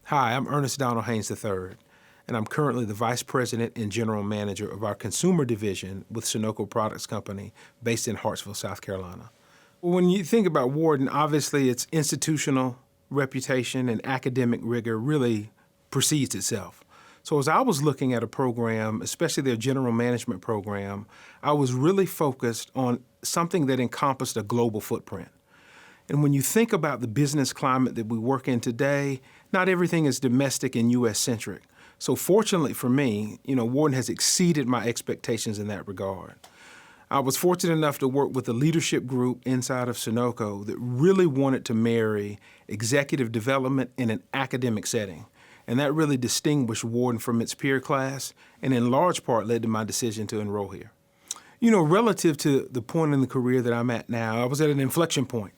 Hi, I'm Ernest Haynes III, and I'm currently the Vice President and General Manager of our Consumer Division with Sunoco Products Company based in Hartsville, South Carolina. When you think about Wharton, obviously its institutional reputation and academic rigor really precedes itself. So as I was looking at a program, especially their general management program, I was really focused on something that encompassed a global footprint. And when you think about the business climate that we work in today, not everything is domestic and U.S.-centric. So fortunately for me, Wharton has exceeded my expectations in that regard. I was fortunate enough to work with a leadership group inside of Sunoco that really wanted to marry executive development in an academic setting. And that really distinguished Wharton from its peer class and in large part led to my decision to enroll here. Relative to the point in the career that I'm at now, I was at an inflection point.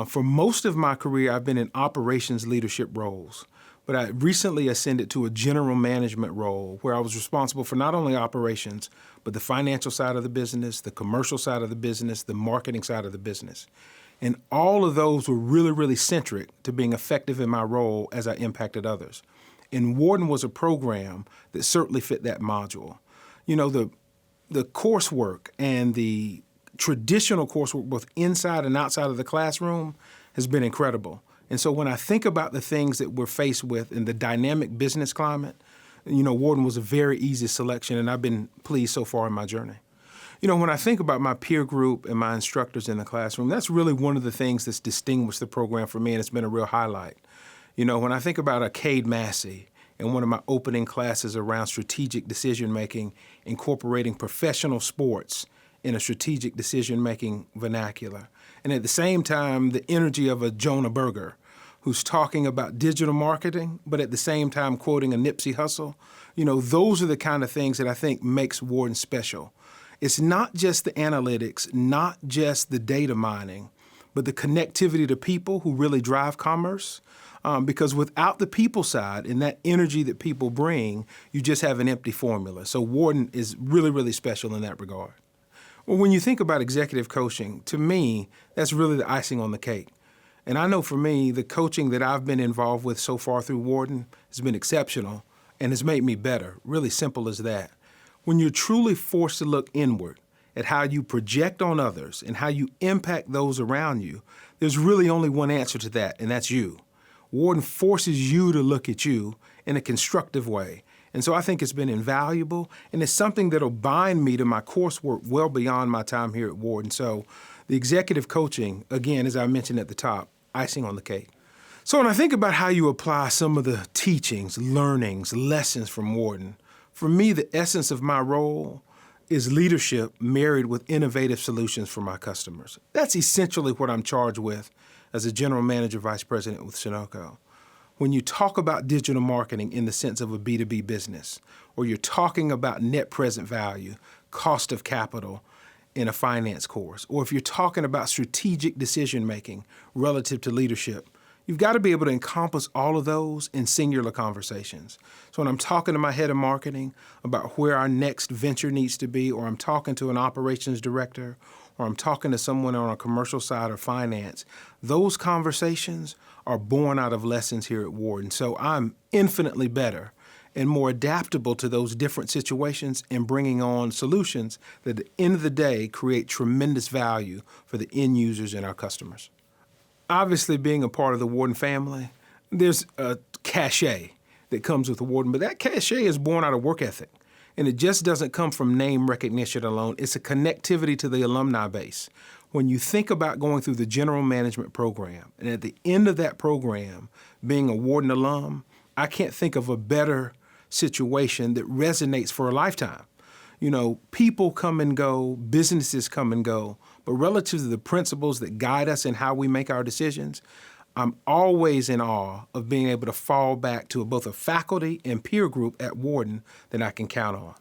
For most of my career, I've been in operations leadership roles, but I recently ascended to a general management role where I was responsible for not only operations, but the financial side of the business, the commercial side of the business, the marketing side of the business. And all of those were really, really centric to being effective in my role as I impacted others. And Wharton was a program that certainly fit that module. The coursework and the traditional coursework, both inside and outside of the classroom, has been incredible. And so when I think about the things that we're faced with in the dynamic business climate, Wharton was a very easy selection, and I've been pleased so far in my journey. When I think about my peer group and my instructors in the classroom, that's really one of the things that's distinguished the program for me, and it's been a real highlight. When I think about Cade Massey and one of my opening classes around strategic decision-making, incorporating professional sports in a strategic decision-making vernacular. And at the same time, the energy of a Jonah Berger, who's talking about digital marketing, but at the same time quoting a Nipsey Hussle. Those are the kind of things that I think makes Wharton special. It's not just the analytics, not just the data mining, but the connectivity to people who really drive commerce. Because without the people side and that energy that people bring, you just have an empty formula. So Wharton is really, really special in that regard. Well, when you think about executive coaching, to me, that's really the icing on the cake. And I know for me, the coaching that I've been involved with so far through Wharton has been exceptional and has made me better, really simple as that. When you're truly forced to look inward at how you project on others and how you impact those around you, there's really only one answer to that, and that's you. Wharton forces you to look at you in a constructive way. And so I think it's been invaluable, and it's something that'll bind me to my coursework well beyond my time here at Wharton. So the executive coaching, again, as I mentioned at the top, icing on the cake. So when I think about how you apply some of the teachings, learnings, lessons from Wharton, for me, the essence of my role is leadership married with innovative solutions for my customers. That's essentially what I'm charged with as a general manager, vice president with Sunoco. When you talk about digital marketing in the sense of a B2B business, or you're talking about net present value, cost of capital in a finance course, or if you're talking about strategic decision-making relative to leadership, you've got to be able to encompass all of those in singular conversations. So when I'm talking to my head of marketing about where our next venture needs to be, or I'm talking to an operations director, or I'm talking to someone on a commercial side or finance, those conversations are born out of lessons here at Wharton. So I'm infinitely better and more adaptable to those different situations and bringing on solutions that at the end of the day create tremendous value for the end users and our customers. Obviously, being a part of the Wharton family, there's a cachet that comes with the Wharton, but that cachet is born out of work ethic. And it just doesn't come from name recognition alone. It's a connectivity to the alumni base. When you think about going through the general management program, and at the end of that program, being a Wharton alum, I can't think of a better situation that resonates for a lifetime. People come and go, businesses come and go, but relative to the principles that guide us in how we make our decisions, I'm always in awe of being able to fall back to both a faculty and peer group at Wharton that I can count on.